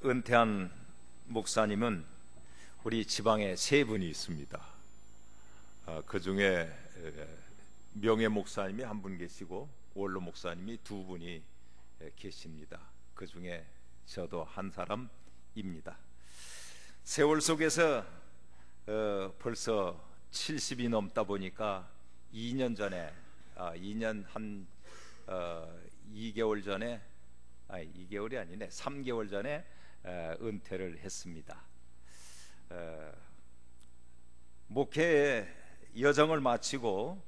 은퇴한 목사님은 우리 지방에 세 분이 있습니다. 그 중에 명예 목사님이 한 분 계시고 원로 목사님이 두 분이 계십니다. 그 중에 저도 한 사람입니다. 세월 속에서 벌써 70이 넘다 보니까 2년 전에 2년 한 2개월 전에 2개월이 아니네 3개월 전에 은퇴를 했습니다. 목회의 여정을 마치고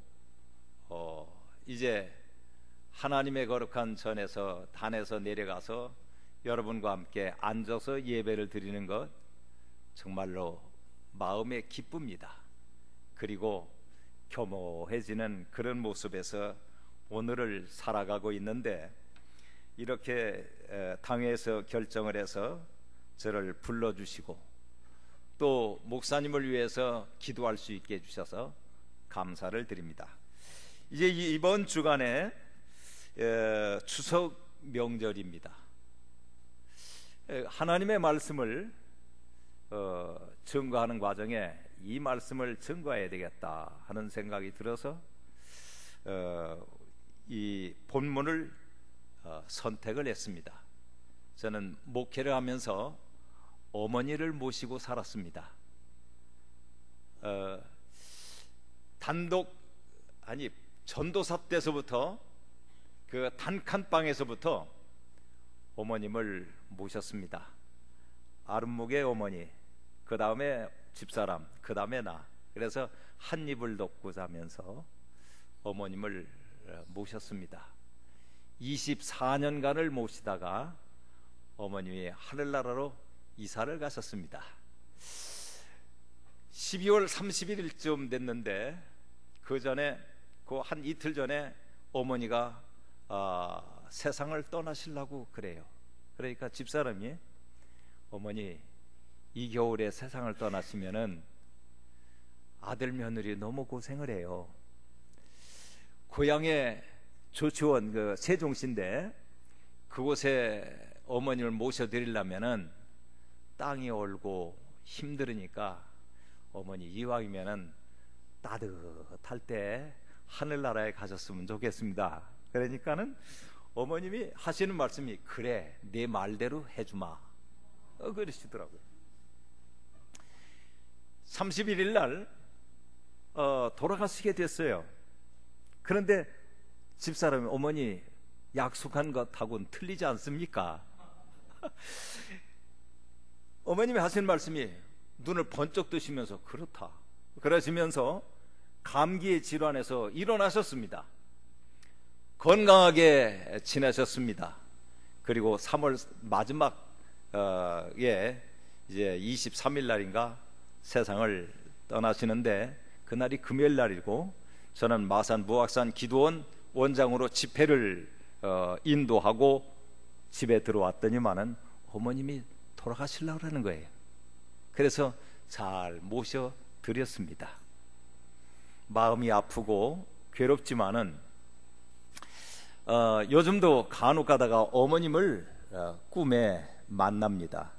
이제 하나님의 거룩한 전에서 단에서 내려가서 여러분과 함께 앉아서 예배를 드리는 것 정말로 마음에 기쁩니다. 그리고 겸허해지는 그런 모습에서 오늘을 살아가고 있는데, 이렇게 당회에서 결정을 해서 저를 불러주시고 또 목사님을 위해서 기도할 수 있게 해주셔서 감사를 드립니다. 이제 이번 주간에 추석 명절입니다. 하나님의 말씀을 증거하는 과정에 이 말씀을 증거해야 되겠다 하는 생각이 들어서 이 본문을 선택을 했습니다. 저는 목회를 하면서 어머니를 모시고 살았습니다. 전도사 때서부터 그 단칸방에서부터 어머님을 모셨습니다. 아름목의 어머니, 그 다음에 집사람, 그 다음에 나. 그래서 한 입을 덮고 자면서 어머님을 모셨습니다. 24년간을 모시다가 어머님이 하늘나라로 이사를 가셨습니다. 12월 31일쯤 됐는데 그 전에 그 한 이틀 전에 어머니가 세상을 떠나시려고 그래요. 그러니까 집사람이 어머니 이 겨울에 세상을 떠나시면은 아들 며느리 너무 고생을 해요. 고향의 조치원 그 세종시인데 그곳에 어머님을 모셔드리려면은 땅이 얼고 힘들으니까 어머니 이왕이면은 따뜻할 때 하늘나라에 가셨으면 좋겠습니다. 그러니까는 어머님이 하시는 말씀이 그래 내 말대로 해주마 그러시더라고요. 31일 날 돌아가시게 됐어요. 그런데 집사람이 어머니 약속한 것하고는 틀리지 않습니까? 어머님이 하시는 말씀이 눈을 번쩍 뜨시면서 그렇다 그러시면서 감기의 질환에서 일어나셨습니다. 건강하게 지내셨습니다. 그리고 3월 마지막에 이제 23일 날인가 세상을 떠나시는데 그날이 금요일 날이고 저는 마산 무악산 기도원 원장으로 집회를 인도하고 집에 들어왔더니만은 어머님이 돌아가시려고 하는 거예요. 그래서 잘 모셔드렸습니다. 마음이 아프고 괴롭지만은 요즘도 간혹 가다가 어머님을 꿈에 만납니다.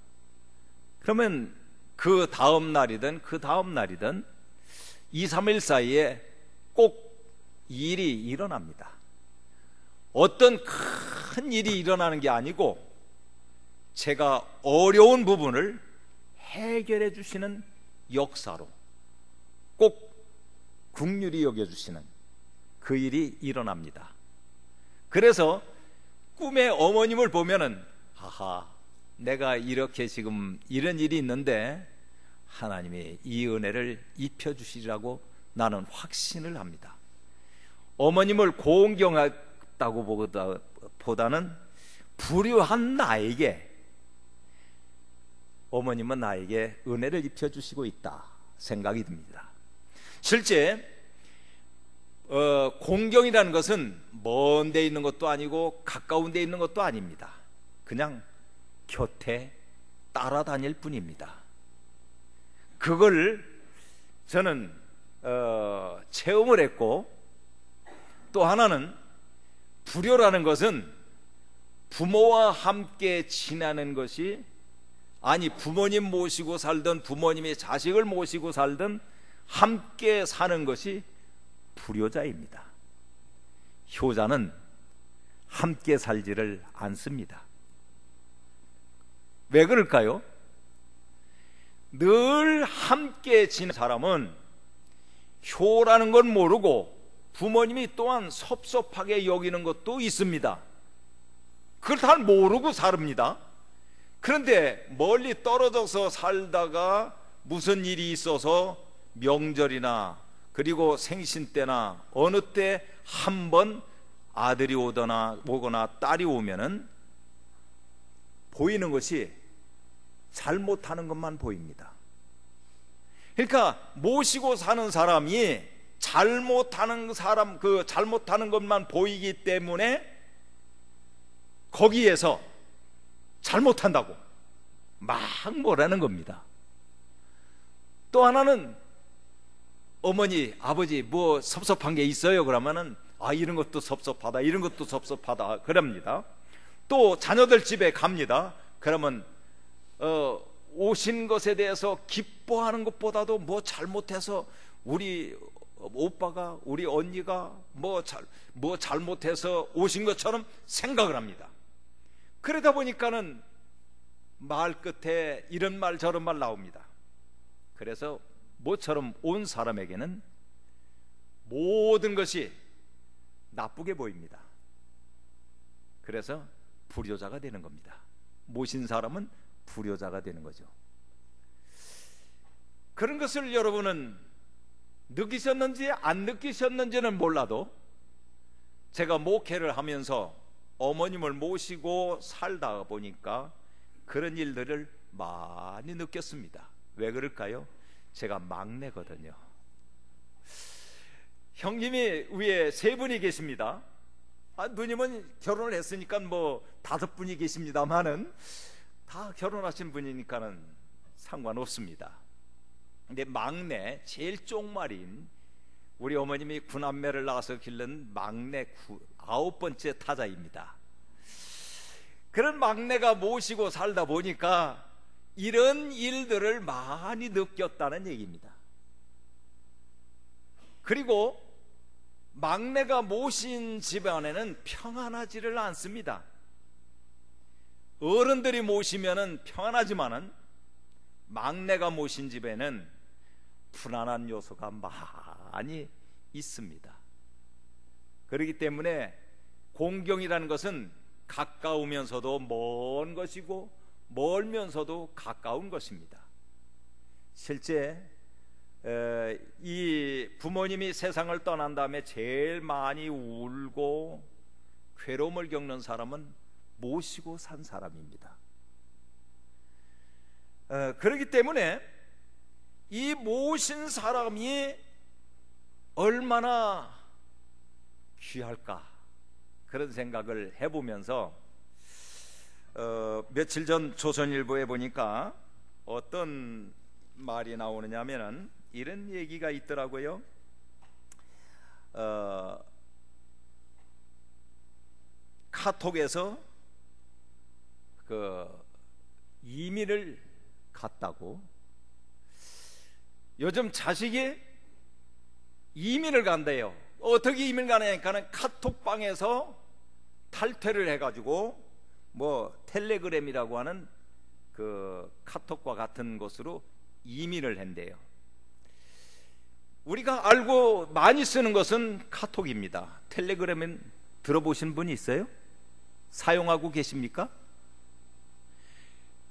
그러면 그 다음 날이든 2, 3일 사이에 꼭 일이 일어납니다. 어떤 큰 일이 일어나는 게 아니고 제가 어려운 부분을 해결해 주시는 역사로 꼭 긍휼히 여겨주시는 그 일이 일어납니다. 그래서 꿈에 어머님을 보면은 하하 내가 이렇게 지금 이런 일이 있는데 하나님이 이 은혜를 입혀주시라고 나는 확신을 합니다. 어머님을 공경했다고 보다는 불효한 나에게 어머님은 나에게 은혜를 입혀주시고 있다 생각이 듭니다. 실제 공경이라는 것은 먼 데 있는 것도 아니고 가까운 데 있는 것도 아닙니다. 그냥 곁에 따라다닐 뿐입니다. 그걸 저는 체험을 했고, 또 하나는 불효라는 것은 부모와 함께 지내는 것이, 아니 부모님 모시고 살든 부모님이 자식을 모시고 살든 함께 사는 것이 불효자입니다. 효자는 함께 살지를 않습니다. 왜 그럴까요? 늘 함께 지내는 사람은 효라는 건 모르고 부모님이 또한 섭섭하게 여기는 것도 있습니다. 그걸 다 모르고 삽니다. 그런데 멀리 떨어져서 살다가 무슨 일이 있어서 명절이나 그리고 생신 때나 어느 때 한 번 아들이 오거나 딸이 오면은 보이는 것이 잘못하는 것만 보입니다. 그러니까 모시고 사는 사람이 잘못하는 것만 보이기 때문에 거기에서 잘못한다고 막 뭐라는 겁니다. 또 하나는 어머니, 아버지 뭐 섭섭한 게 있어요? 그러면은 이런 것도 섭섭하다, 이런 것도 섭섭하다 그럽니다. 또 자녀들 집에 갑니다. 그러면 오신 것에 대해서 기뻐하는 것보다도 뭐 잘못해서 우리 오빠가, 우리 언니가 뭐 잘못해서 오신 것처럼 생각을 합니다. 그러다 보니까는 말 끝에 이런 말 저런 말 나옵니다. 그래서 모처럼 온 사람에게는 모든 것이 나쁘게 보입니다. 그래서 불효자가 되는 겁니다. 모신 사람은 불효자가 되는 거죠. 그런 것을 여러분은 느끼셨는지 안 느끼셨는지는 몰라도 제가 목회를 하면서 어머님을 모시고 살다 보니까 그런 일들을 많이 느꼈습니다. 왜 그럴까요? 제가 막내거든요. 형님이 위에 3분이 계십니다. 누님은 결혼을 했으니까 뭐 5분이 계십니다만은 다 결혼하신 분이니까는 상관없습니다. 근데 막내, 제일 쪽말인 우리 어머님이 9남매를 낳아서 기른 막내 9번째 타자입니다. 그런 막내가 모시고 살다 보니까 이런 일들을 많이 느꼈다는 얘기입니다. 그리고 막내가 모신 집안에는 평안하지를 않습니다. 어른들이 모시면은 평안하지만은 막내가 모신 집에는 불안한 요소가 많이 있습니다. 그렇기 때문에 공경이라는 것은 가까우면서도 먼 것이고 멀면서도 가까운 것입니다. 실제 이 부모님이 세상을 떠난 다음에 제일 많이 울고 괴로움을 겪는 사람은 모시고 산 사람입니다. 그렇기 때문에 이 모신 사람이 얼마나 귀할까 그런 생각을 해보면서 며칠 전 조선일보에 보니까 어떤 말이 나오느냐 하면은 이런 얘기가 있더라고요. 카톡에서 이민을 갔다고. 요즘 자식이 이민을 간대요. 어떻게 이민 가냐니까는 카톡방에서 탈퇴를 해가지고 뭐 텔레그램이라고 하는 그 카톡과 같은 곳으로 이민을 한대요. 우리가 알고 많이 쓰는 것은 카톡입니다. 텔레그램은 들어보신 분이 있어요? 사용하고 계십니까?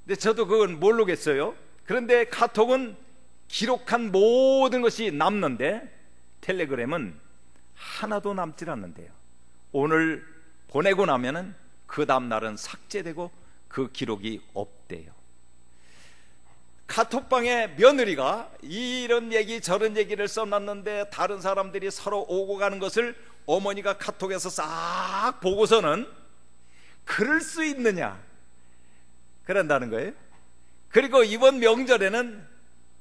근데 저도 그건 모르겠어요. 그런데 카톡은 기록한 모든 것이 남는데 텔레그램은 하나도 남질 않는데요. 오늘 보내고 나면은 그 다음 날은 삭제되고 그 기록이 없대요. 카톡방에 며느리가 이런 얘기 저런 얘기를 써놨는데 다른 사람들이 서로 오고 가는 것을 어머니가 카톡에서 싹 보고서는 그럴 수 있느냐 그런다는 거예요. 그리고 이번 명절에는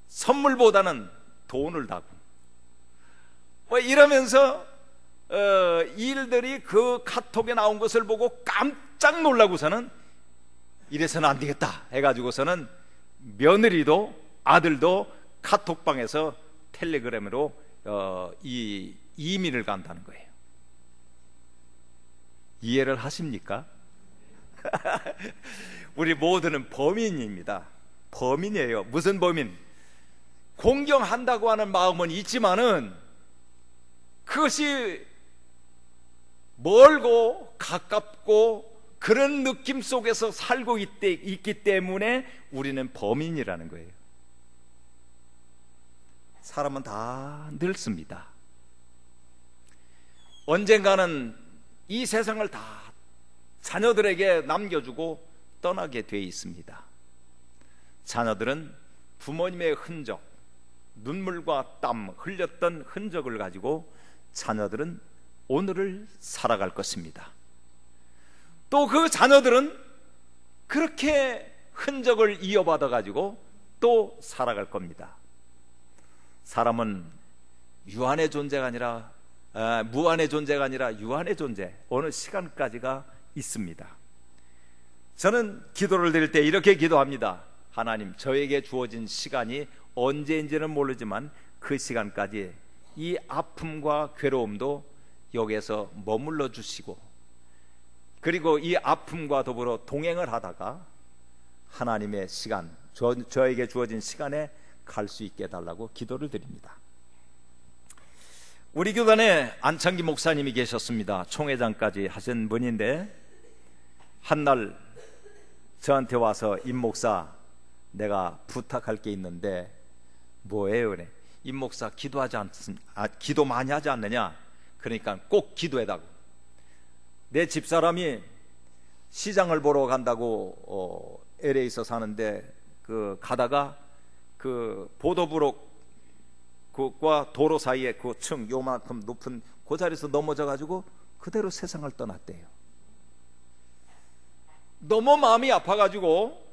선물보다는 돈을 다고 이러면서 일들이 그 카톡에 나온 것을 보고 깜짝 깜짝 놀라고서는 이래서는 안 되겠다 해가지고서는 며느리도 아들도 카톡방에서 텔레그램으로 이 이민을 간다는 거예요. 이해를 하십니까? 우리 모두는 범인입니다. 범인이에요. 무슨 범인? 공경한다고 하는 마음은 있지만은 그것이 멀고 가깝고 그런 느낌 속에서 살고 있기 때문에 우리는 범인이라는 거예요. 사람은 다 늙습니다. 언젠가는 이 세상을 다 자녀들에게 남겨주고 떠나게 돼 있습니다. 자녀들은 부모님의 흔적, 눈물과 땀 흘렸던 흔적을 가지고 자녀들은 오늘을 살아갈 것입니다. 또 그 자녀들은 그렇게 흔적을 이어받아 가지고 또 살아갈 겁니다. 사람은 유한의 존재가 아니라 무한의 존재가 아니라 유한의 존재, 어느 시간까지가 있습니다. 저는 기도를 드릴 때 이렇게 기도합니다. 하나님, 저에게 주어진 시간이 언제인지는 모르지만 그 시간까지 이 아픔과 괴로움도 여기에서 머물러 주시고, 그리고 이 아픔과 더불어 동행을 하다가 하나님의 시간, 저에게 주어진 시간에 갈 수 있게 해달라고 기도를 드립니다. 우리 교단에 안창기 목사님이 계셨습니다. 총회장까지 하신 분인데 한날 저한테 와서 임 목사, 내가 부탁할 게 있는데 뭐예요? 그래. 임 목사 기도 많이 하지 않느냐? 그러니까 꼭 기도해달라고. 내 집사람이 시장을 보러 간다고 LA에서 사는데 가다가 그 보도브록과 도로 사이에 그 층 요만큼 높은 그 자리에서 넘어져 가지고 그대로 세상을 떠났대요. 너무 마음이 아파가지고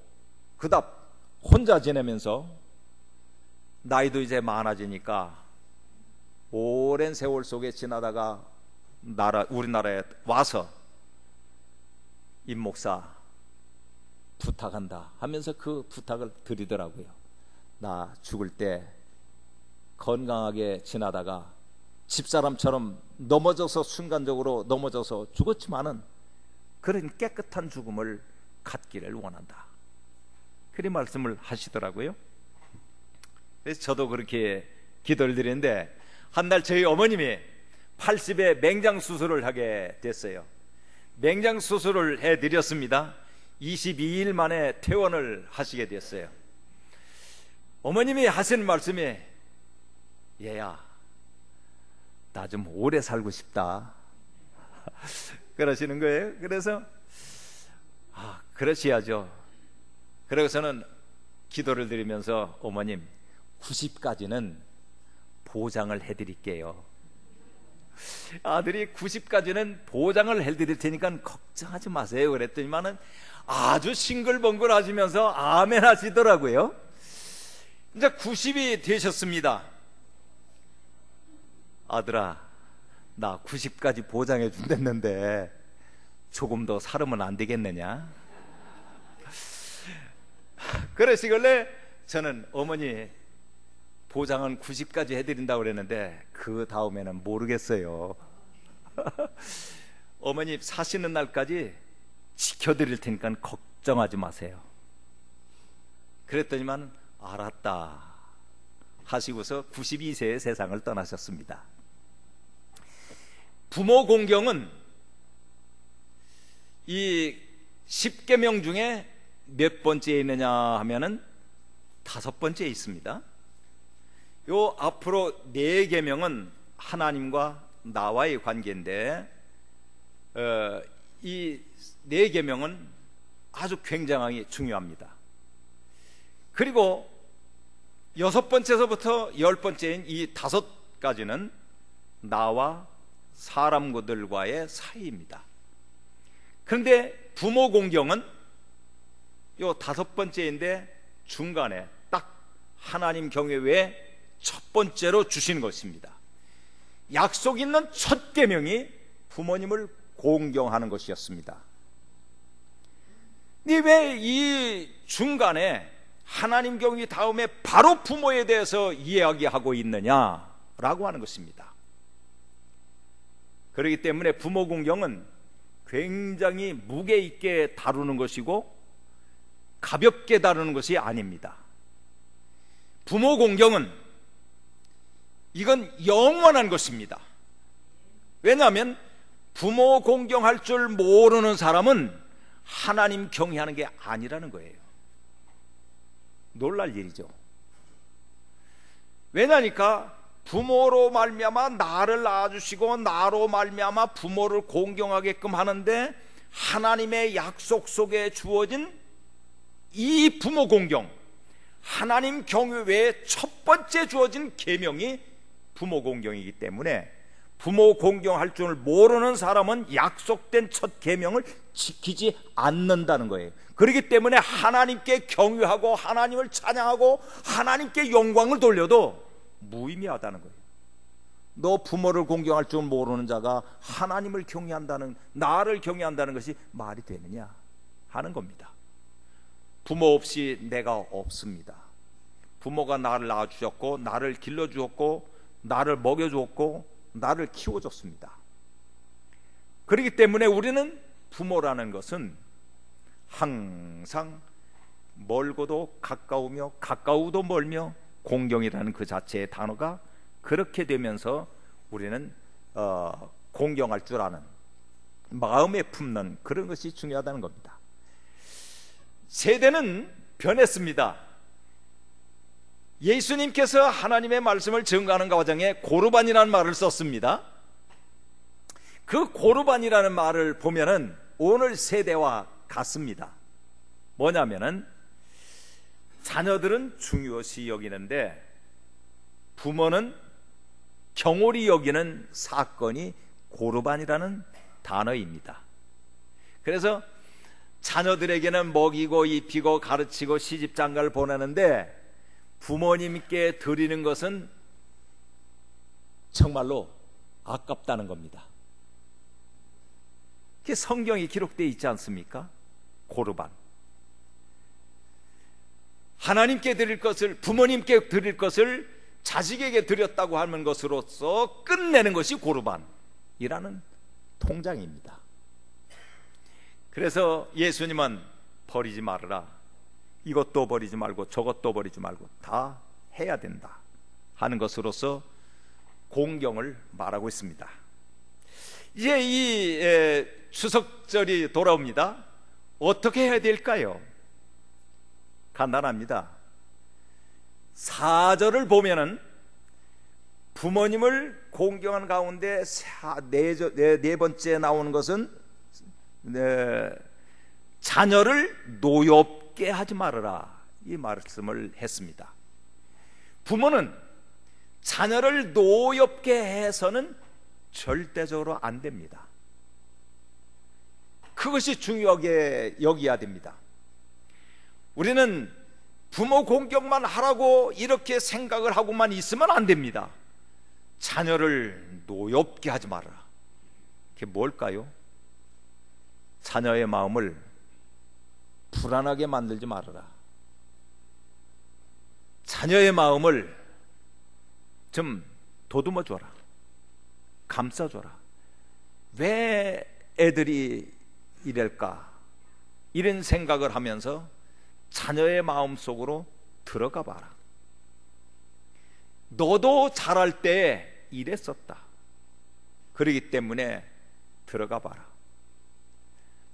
그답 혼자 지내면서 나이도 이제 많아지니까 오랜 세월 속에 지나다가 우리나라에 와서 임 목사 부탁한다 하면서 그 부탁을 드리더라고요. 나 죽을 때 건강하게 지나다가 집사람처럼 순간적으로 넘어져서 죽었지만은 그런 깨끗한 죽음을 갖기를 원한다. 그리 말씀을 하시더라고요. 그래서 저도 그렇게 기도를 드리는데 한날 저희 어머님이 80에 맹장 수술을 하게 됐어요. 맹장 수술을 해드렸습니다. 22일 만에 퇴원을 하시게 됐어요. 어머님이 하시는 말씀이, 얘야, 나 좀 오래 살고 싶다 그러시는 거예요. 그래서 그러셔야죠. 그래서는 기도를 드리면서 어머님 90까지는 보장을 해드릴게요. 아들이 90까지는 보장을 해드릴 테니까 걱정하지 마세요 그랬더니만은 아주 싱글벙글 하시면서 아멘 하시더라고요. 이제 90이 되셨습니다. 아들아, 나 90까지 보장해 준댔는데 조금 더 살으면 안 되겠느냐? 그러시길래 저는 어머니 보장은 90까지 해드린다고 그랬는데 그 다음에는 모르겠어요. 어머니 사시는 날까지 지켜드릴 테니까 걱정하지 마세요. 그랬더니만 알았다 하시고서 92세에 세상을 떠나셨습니다. 부모 공경은 이 10계명 중에 몇 번째에 있느냐 하면은 5번째에 있습니다. 요 앞으로 4계명은 하나님과 나와의 관계인데 이 4계명은 아주 굉장히 중요합니다. 그리고 6번째서부터 10번째인 이 5가지는 나와 사람들과의 사이입니다. 그런데 부모 공경은 요 5번째인데 중간에 딱 하나님 경외 외에 첫 번째로 주신 것입니다. 약속 있는 첫 계명이 부모님을 공경하는 것이었습니다. 왜 이 중간에 하나님 경외 다음에 바로 부모에 대해서 이야기하고 있느냐라고 하는 것입니다. 그렇기 때문에 부모 공경은 굉장히 무게 있게 다루는 것이고 가볍게 다루는 것이 아닙니다. 부모 공경은 이건 영원한 것입니다. 왜냐하면 부모 공경할 줄 모르는 사람은 하나님 경외하는 게 아니라는 거예요. 놀랄 일이죠. 왜냐니까 부모로 말미암아 나를 낳아주시고 나로 말미암아 부모를 공경하게끔 하는데 하나님의 약속 속에 주어진 이 부모 공경, 하나님 경외 외에 첫 번째 주어진 계명이 부모 공경이기 때문에 부모 공경할 줄 모르는 사람은 약속된 첫 계명을 지키지 않는다는 거예요. 그렇기 때문에 하나님께 경외하고 하나님을 찬양하고 하나님께 영광을 돌려도 무의미하다는 거예요. 너 부모를 공경할 줄 모르는 자가 하나님을 경외한다는, 나를 경외한다는 것이 말이 되느냐 하는 겁니다. 부모 없이 내가 없습니다. 부모가 나를 낳아주셨고 나를 길러주었고 나를 먹여주었고 나를 키워줬습니다. 그렇기 때문에 우리는 부모라는 것은 항상 멀고도 가까우며 가까우도 멀며 공경이라는 그 자체의 단어가 그렇게 되면서 우리는 공경할 줄 아는, 마음에 품는 그런 것이 중요하다는 겁니다. 세대는 변했습니다. 예수님께서 하나님의 말씀을 증거하는 과정에 고르반이라는 말을 썼습니다. 그 고르반이라는 말을 보면은 오늘 세대와 같습니다. 뭐냐면은 자녀들은 중요시 여기는데 부모는 경홀히 여기는 사건이 고르반이라는 단어입니다. 그래서 자녀들에게는 먹이고 입히고 가르치고 시집장가를 보내는데 부모님께 드리는 것은 정말로 아깝다는 겁니다. 그게 성경에 기록되어 있지 않습니까? 고르반. 하나님께 드릴 것을, 부모님께 드릴 것을 자식에게 드렸다고 하는 것으로서 끝내는 것이 고르반이라는 통장입니다. 그래서 예수님은 버리지 말으라, 이것도 버리지 말고 저것도 버리지 말고 다 해야 된다 하는 것으로서 공경을 말하고 있습니다. 이제 이 추석절이 돌아옵니다. 어떻게 해야 될까요? 간단합니다. 4절을 보면은 부모님을 공경하는 가운데 네 번째 나오는 것은 자녀를 노엽게 하지 말아라, 이 말씀을 했습니다. 부모는 자녀를 노엽게 해서는 절대적으로 안 됩니다. 그것이 중요하게 여겨야 됩니다. 우리는 부모 공경만 하라고 이렇게 생각을 하고만 있으면 안 됩니다. 자녀를 노엽게 하지 말아라. 그게 뭘까요? 자녀의 마음을 불안하게 만들지 말아라. 자녀의 마음을 좀 도듬어 줘라. 감싸줘라. 왜 애들이 이럴까? 이런 생각을 하면서 자녀의 마음 속으로 들어가 봐라. 너도 자랄 때 이랬었다. 그렇기 때문에 들어가 봐라.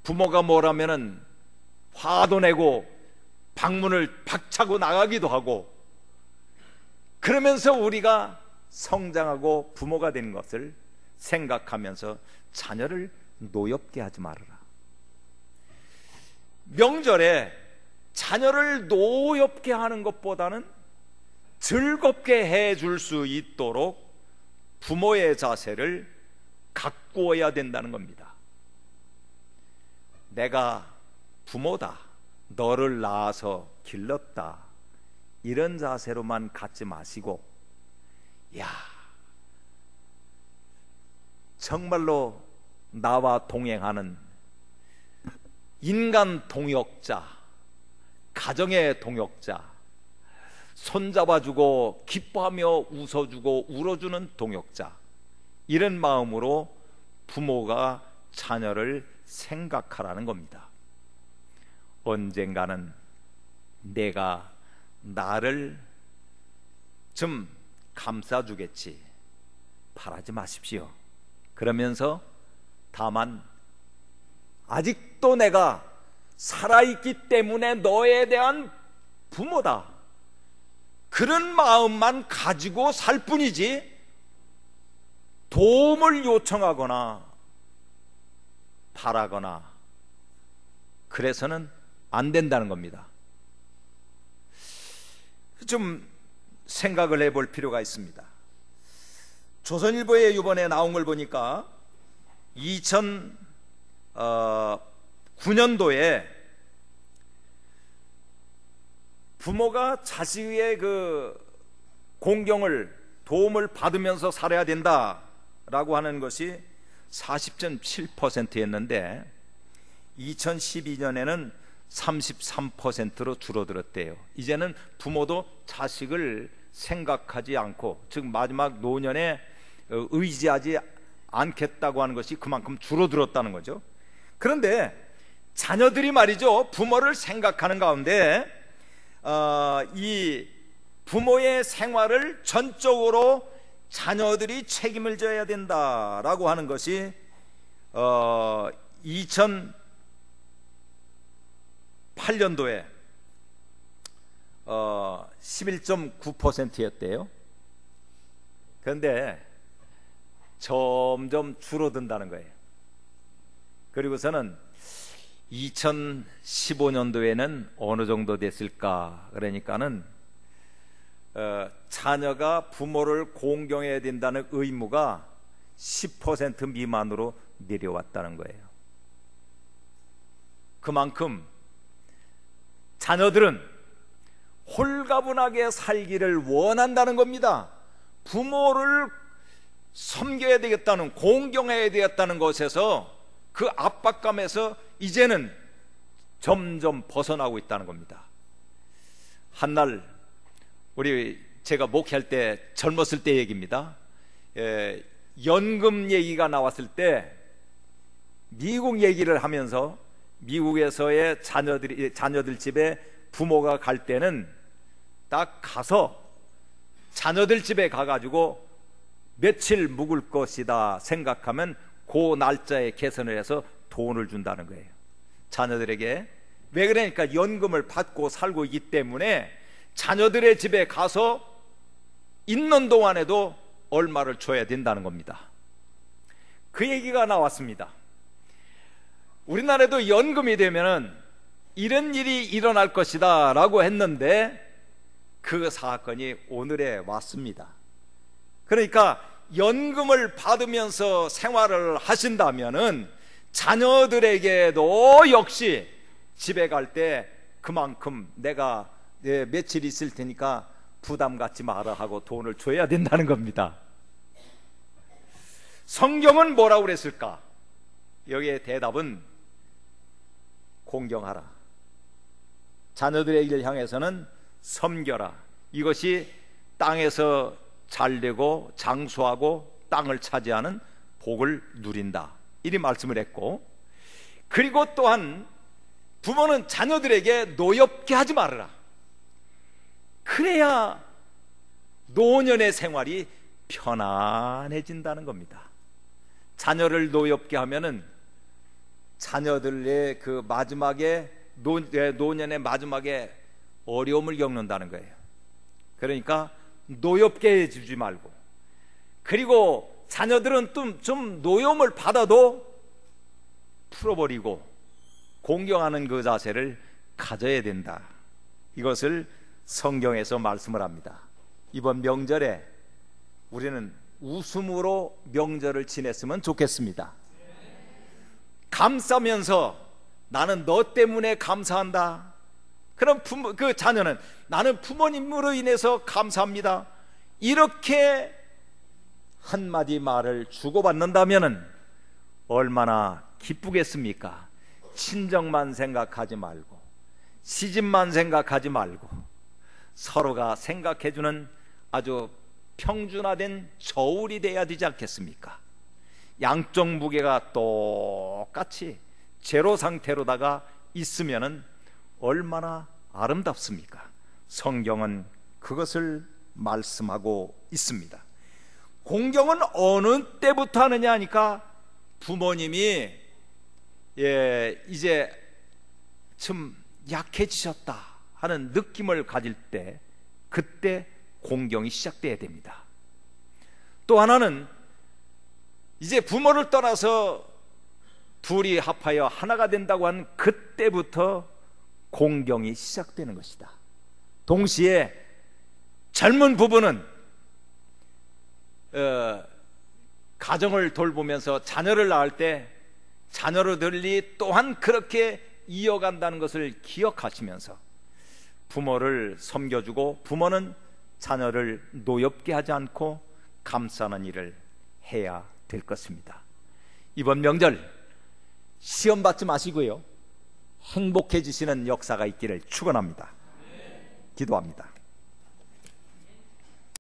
부모가 뭐라면은 화도 내고 방문을 박차고 나가기도 하고, 그러면서 우리가 성장하고 부모가 되는 것을 생각하면서 자녀를 노엽게 하지 말아라. 명절에 자녀를 노엽게 하는 것보다는 즐겁게 해줄 수 있도록 부모의 자세를 가꾸어야 된다는 겁니다. 내가 부모다, 너를 낳아서 길렀다, 이런 자세로만 갖지 마시고, 야, 정말로 나와 동행하는 인간 동역자, 가정의 동역자, 손잡아주고 기뻐하며 웃어주고 울어주는 동역자, 이런 마음으로 부모가 자녀를 생각하라는 겁니다. 언젠가는 내가 나를 좀 감싸주겠지, 바라지 마십시오. 그러면서 다만 아직도 내가 살아있기 때문에 너에 대한 부모다, 그런 마음만 가지고 살 뿐이지 도움을 요청하거나 바라거나 그래서는 안 된다는 겁니다. 좀 생각을 해볼 필요가 있습니다. 조선일보에 이번에 나온 걸 보니까 2009년도에 부모가 자식의 그 공경을, 도움을 받으면서 살아야 된다라고 하는 것이 40.7%였는데 2012년에는 33%로 줄어들었대요. 이제는 부모도 자식을 생각하지 않고, 즉 마지막 노년에 의지하지 않겠다고 하는 것이 그만큼 줄어들었다는 거죠. 그런데 자녀들이 말이죠, 부모를 생각하는 가운데 이 부모의 생활을 전적으로 자녀들이 책임을 져야 된다라고 하는 것이 2008년도에 11.9%였대요. 그런데 점점 줄어든다는 거예요. 그리고서는 2015년도에는 어느 정도 됐을까? 그러니까는 자녀가 부모를 공경해야 된다는 의무가 10% 미만으로 내려왔다는 거예요. 그만큼 자녀들은 홀가분하게 살기를 원한다는 겁니다. 부모를 섬겨야 되겠다는, 공경해야 되겠다는 것에서, 그 압박감에서 이제는 점점 벗어나고 있다는 겁니다. 한날 제가 목회할 때, 젊었을 때 얘기입니다. 연금 얘기가 나왔을 때 미국 얘기를 하면서, 미국에서의 자녀들 집에 부모가 갈 때는 딱 가서 자녀들 집에 가가지고 며칠 묵을 것이다 생각하면 그 날짜에 계산을 해서 돈을 준다는 거예요, 자녀들에게. 왜 그러니까 연금을 받고 살고 있기 때문에 자녀들의 집에 가서 있는 동안에도 얼마를 줘야 된다는 겁니다. 그 얘기가 나왔습니다. 우리나라에도 연금이 되면은 이런 일이 일어날 것이다 라고 했는데 그 사건이 오늘에 왔습니다. 그러니까 연금을 받으면서 생활을 하신다면은 자녀들에게도 역시 집에 갈 때 그만큼 내가 며칠 있을 테니까 부담 갖지 마라 하고 돈을 줘야 된다는 겁니다. 성경은 뭐라고 그랬을까? 여기에 대답은 공경하라, 자녀들에게 향해서는 섬겨라, 이것이 땅에서 잘되고 장수하고 땅을 차지하는 복을 누린다, 이리 말씀을 했고, 그리고 또한 부모는 자녀들에게 노엽게 하지 말아라. 그래야 노년의 생활이 편안해진다는 겁니다. 자녀를 노엽게 하면은 자녀들의 그 마지막에 노년의 마지막에 어려움을 겪는다는 거예요. 그러니까 노엽게 해주지 말고, 그리고 자녀들은 좀 노염을 받아도 풀어버리고 공경하는 그 자세를 가져야 된다, 이것을 성경에서 말씀을 합니다. 이번 명절에 우리는 웃음으로 명절을 지냈으면 좋겠습니다. 감싸면서 나는 너 때문에 감사한다. 그럼 그 자녀는 나는 부모님으로 인해서 감사합니다, 이렇게 한마디 말을 주고받는다면 얼마나 기쁘겠습니까? 친정만 생각하지 말고 시집만 생각하지 말고 서로가 생각해주는 아주 평준화된 저울이 돼야 되지 않겠습니까? 양쪽 무게가 똑같이 제로 상태로다가 있으면은 얼마나 아름답습니까? 성경은 그것을 말씀하고 있습니다. 공경은 어느 때부터 하느냐 하니까 부모님이 이제 좀 약해지셨다 하는 느낌을 가질 때, 그때 공경이 시작돼야 됩니다. 또 하나는 이제 부모를 떠나서 둘이 합하여 하나가 된다고 한 그때부터 공경이 시작되는 것이다. 동시에 젊은 부부는 가정을 돌보면서 자녀를 낳을 때 자녀들이 또한 그렇게 이어간다는 것을 기억하시면서 부모를 섬겨주고 부모는 자녀를 노엽게 하지 않고 감싸는 일을 해야 될 것입니다. 이번 명절 시험 받지 마시고요, 행복해지시는 역사가 있기를 축원합니다. 기도합니다.